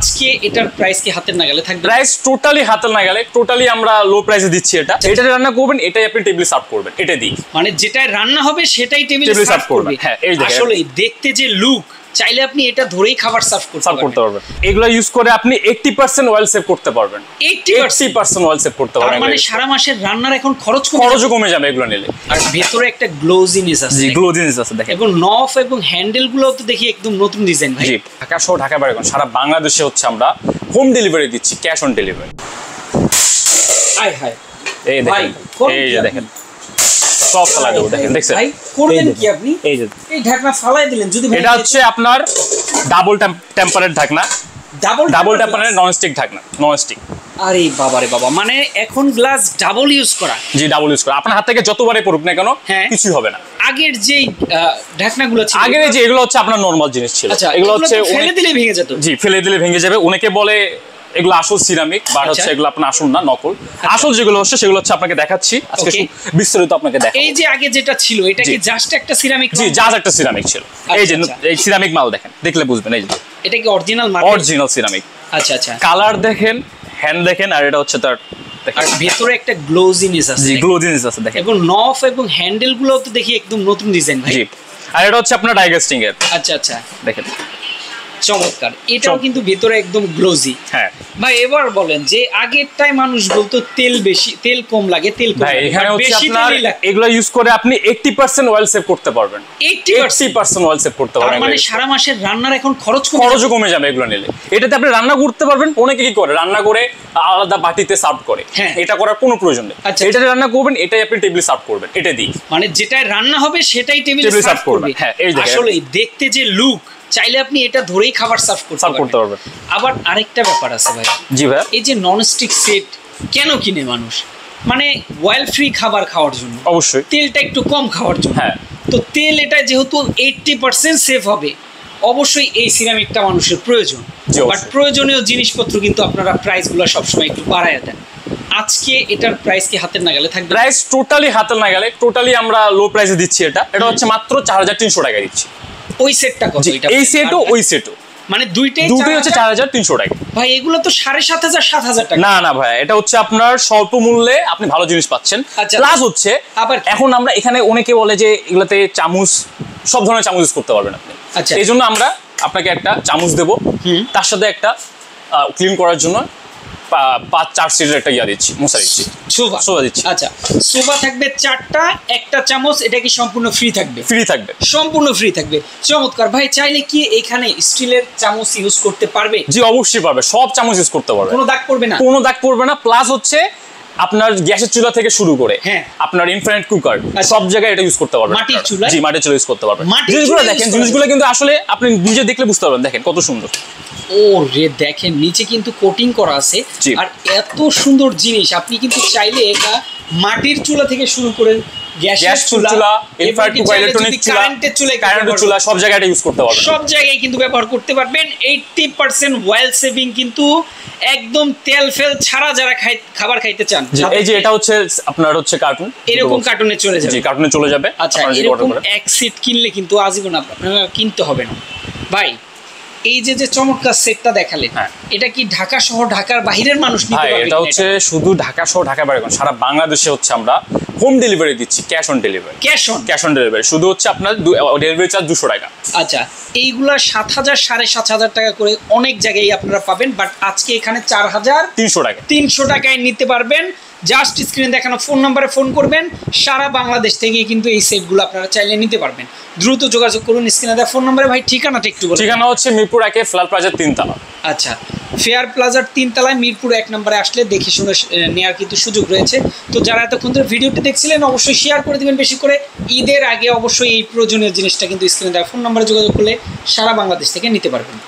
আজকে এটার প্রাইস কি হাতের নাগালে থাকবে? প্রাইস টোটালি হাতের নাগালে, টোটালি আমরা লো প্রাইসে দিচ্ছি। এটা রান্না করবেন, এটাই আপনি টেবিলে সার্ভ করবেন, এটা দিই। মানে যেটা রান্না হবে সেটাই টেবিলে সার্ভ করবে। হ্যাঁ, এই দেখেন আসলে দেখতে যে লুক, চাইলে আপনি এটা ধরেই খাবার সার্ভ করতে পারবেন। এগুলো ইউজ করে আপনি 80% অয়েল সেভ করতে পারবেন। 80% অয়েল সেভ করতে পারবেন। মানে সারা মাসের রান্নার এখন খরচও কমে যাবে এগুলো নিলে। আর ভেতরে একটা গ্লোজিনেস আছে। জি, গ্লোজিনেস আছে দেখেন। এবং নফ এবং হ্যান্ডেল গুলো তো দেখি একদম নতুন ডিজাইন ভাই। জি, ঢাকা সহ ঢাকা বাইরে সারা বাংলাদেশে হচ্ছে আমরা হোম ডেলিভারি দিচ্ছি, cash on delivery. High high, এই দেখেন, এই যে দেখেন সব ফালাই দেবো, দেখেন দেখছেন ভাই করবেন কি আপনি? এই ঢাকনা ফালাই দিলেন। যদি এটা হচ্ছে আপনার ডাবল টেম্পারেট ঢাকনা, ডাবল টেম্পারেট ননস্টিক ঢাকনা, ননস্টিক। আরে বাবা রে বাবা, মানে এখন গ্লাস ডাবল ইউজ করা। জি, ডাবল ইউজ করা। আপনার হাত থেকে যতবারে পড়ুক না কেন কিছুই হবে না। আগের যে ঢাকনাগুলো ছিল, আগের যে এগুলো হচ্ছে আপনার নরমাল জিনিস ছিল, এগুলো হচ্ছে ফেলে দিলে ভেঙে যেত। জি, ফেলে দিলে ভেঙে যাবে। অনেকে বলে এগুলো আসল সিরামিক, বা হচ্ছে এগুলো আপনার আসল না, নকল। আসল যেগুলো হচ্ছে সেগুলো হচ্ছে আপনাকে দেখাচ্ছি আজকে, বিস্তারিত আপনাকে দেখাবো। এই যে আগে যেটা ছিল, এটা কি জাস্ট একটা সিরামিক? জি, জাস্ট একটা সিরামিক ছিল। এই যে এই সিরামিক মাল দেখেন, দেখলে বুঝবেন। এই যে এটা কি অরিজিনাল মাল? Original ceramic. আচ্ছা আচ্ছা, কালার দেখেন, হ্যান্ড দেখেন, আর এটা হচ্ছে তার আর ভেতরে একটা গ্লোজিনেস আছে। জি, গ্লোজিনেস আছে দেখেন। এবং নফ এবং হ্যান্ডেল গুলো তো দেখি একদম নতুন ডিজাইন ভাই। জি, আর এটা হচ্ছে আপনার ডাইগাস্টিং এর। আচ্ছা আচ্ছা, দেখেন চমৎকার। এটাও কিন্তু ভেতরে একদম গ্লোজি। হ্যাঁ ভাই, এবার বলেন যে আগেরটাই মানুষ বলতো তেল বেশি, তেল কম লাগে, তেল কম। ভাই এখানে হচ্ছে আপনার এগুলো ইউজ করে আপনি 80% অয়েল সেভ করতে পারবেন। 80% অয়েল সেভ করতে পারবেন। মানে সারা মাসের রান্নার এখন খরচও কমে যাবে এগুলো নিলে। এটাতে আপনি রান্না করতে পারবেন। অনেকে কি করে, রান্না করে আলাদা বাটিতে সার্ভ করে। এটা করার কোনো প্রয়োজন নেই। এটা রান্না করবেন, এটাই আপনি টেবিলে সার্ভ করবেন, এটা দিই। মানে যেটা রান্না হবে সেটাই টেবিলে সার্ভ করবে। হ্যাঁ, এই দেখেন। আসলে দেখতে যে লুক, চাইলে আপনি এটা ধরেই খাবার সার্ভ করতে পারবেন। আবার আরেকটা ব্যাপার আছে ভাই। জি ভাই, এই যে ননস্টিক সেট কেন কিনে মানুষ? মানে অয়েল ফ্রি খাবার খাওয়ার জন্য, অবশ্যই তেলটা একটু কম খাওয়ার জন্য। হ্যাঁ, তো তেল এটা যেহেতু 80% সেভ হবে, অবশ্যই এই সিরামিকটা মানুষের প্রয়োজন। বাট প্রয়োজনীয় জিনিসপত্র কিন্তু আপনারা প্রাইসগুলো সবসময় একটু বাড়ায় দেন। আজকে এটার প্রাইস কি হাতের নাগালে থাকবে? প্রাইস টোটালি হাতের নাগালে, টোটালি আমরা লো প্রাইসে দিচ্ছি। এটা হচ্ছে মাত্র 4300 টাকা দিচ্ছি। ওই সেটটা কত? এই সেটও ওই সেটও, মানে দুইটাই হচ্ছে 4300 টাকা। ভাই এগুলো তো 7500 7000 টাকা। না ভাই, এটা হচ্ছে আপনার স্বল্প মূল্যে আপনি ভালো জিনিস পাচ্ছেন। প্লাস হচ্ছে আবার এখন আমরা এখানে অনেকে বলে যে এগুলাতে চামচ, সব ধরনের চামচ ইউজ করতে পারবেন আপনি। এই জন্য আমরা আপনাকে একটা চামচ দেবো, তার সাথে একটা ক্লিন করার জন্য 5-4 সিটের একটা দিচ্ছি, মশা দিচ্ছি, সোফা দিচ্ছি। আচ্ছা, সোফা থাকবে 4টা, একটা চামচ। এটা কি সম্পূর্ণ ফ্রি থাকবে? ফ্রি থাকবে, সম্পূর্ণ ফ্রি থাকবে। চমৎকার ভাই। চাইলে কি এখানে স্টিলের চামচ ইউজ করতে পারবে? জি, অবশ্যই পারবে। সব চামচ ইউজ করতে পারবে, কোনো দাগ পড়বে না। প্লাস হচ্ছে আপনার গ্যাসের চুলা থেকে শুরু করে আপনার ইনফিনিট কুকার, সব জায়গায় এটা ইউজ করতে পারবেন। মাটির চুলা? জি, মাটির চুলা ইউজ করতে পারবেন। জিনিসগুলো দেখেন, জিনিসগুলো কিন্তু আসলে আপনি নিজে দেখলে বুঝতে পারবেন। দেখেন কত সুন্দর। ও রে, দেখেন নিচে কিন্তু কোটিং করা আছে। আর এত সুন্দর জিনিস, আপনি কিন্তু চাইলে এটা মাটির চুলা থেকে শুরু করে গ্যাস চুলা, ইনফ্রারেড কুকার, ইলেকট্রনিক চুলা, কারেন্টের চুলা, সব জায়গায় এটা ইউজ করতে পারবেন। সব জায়গায় কিন্তু ব্যবহার করতে পারবেন। 80% অয়েল সেভিং কিন্তু একদম তেল ফেল ছাড়া যারা খাবার খাইতে চান। এই যে এটা হচ্ছে আপনার হচ্ছে কার্টুন, এরকম কার্টুনে চলে যাবে। জি, কার্টুনে চলে যাবে। আচ্ছা, এরকম এক সেট কিনলে কিন্তু আজীবন আপনারা কিনতে হবে না ভাই। এই যে চমৎকার সেটটা দেখালেন, এটা কি ঢাকা শহর ঢাকার বাইরের মানুষ নিতে পারবে? এটা হচ্ছে শুধু ঢাকা শহর ঢাকার বাইরে সারা বাংলাদেশে হচ্ছে আমরা হোম ডেলিভারি দিচ্ছি, cash on delivery. Cash on delivery শুধু হচ্ছে আপনার ডেলিভারি চার্জ 200 টাকা। আচ্ছা, এইগুলা 7000 7500 টাকা করে অনেক জায়গায় আপনারা পাবেন। বাট আজকে এখানে 4300 টাকা, 300 টাকায় নিতে পারবেন। জাস্ট স্ক্রিনে দেখানো ফোন নাম্বারে ফোন করবেন। সারা বাংলাদেশ থেকে কিন্তু এই সেটগুলো আপনারা চাইলে নিতে পারবেন। দ্রুত যোগাযোগ করুন স্ক্রিনে দেওয়া ফোন নাম্বারে। ভাই ঠিকানাটা একটু বলুন। ঠিকানা হচ্ছে মিরপুর 1 ফেয়ার প্লাজার 3 তলা। আচ্ছা, ফেয়ার প্লাজার 3 তলায় মিরপুর 1 নম্বরে আসলে দেখে শুনে নেওয়ার কিন্তু সুযোগ রয়েছে। তো যারা এতক্ষণ ধরে ভিডিওটি দেখছিলেন, অবশ্যই শেয়ার করে দেবেন বেশি করে। ঈদের আগে অবশ্যই এই প্রয়োজনীয় জিনিসটা কিন্তু স্ক্রিনে দেওয়া ফোন নাম্বারে যোগাযোগ করলে সারা বাংলাদেশ থেকে নিতে পারবেন।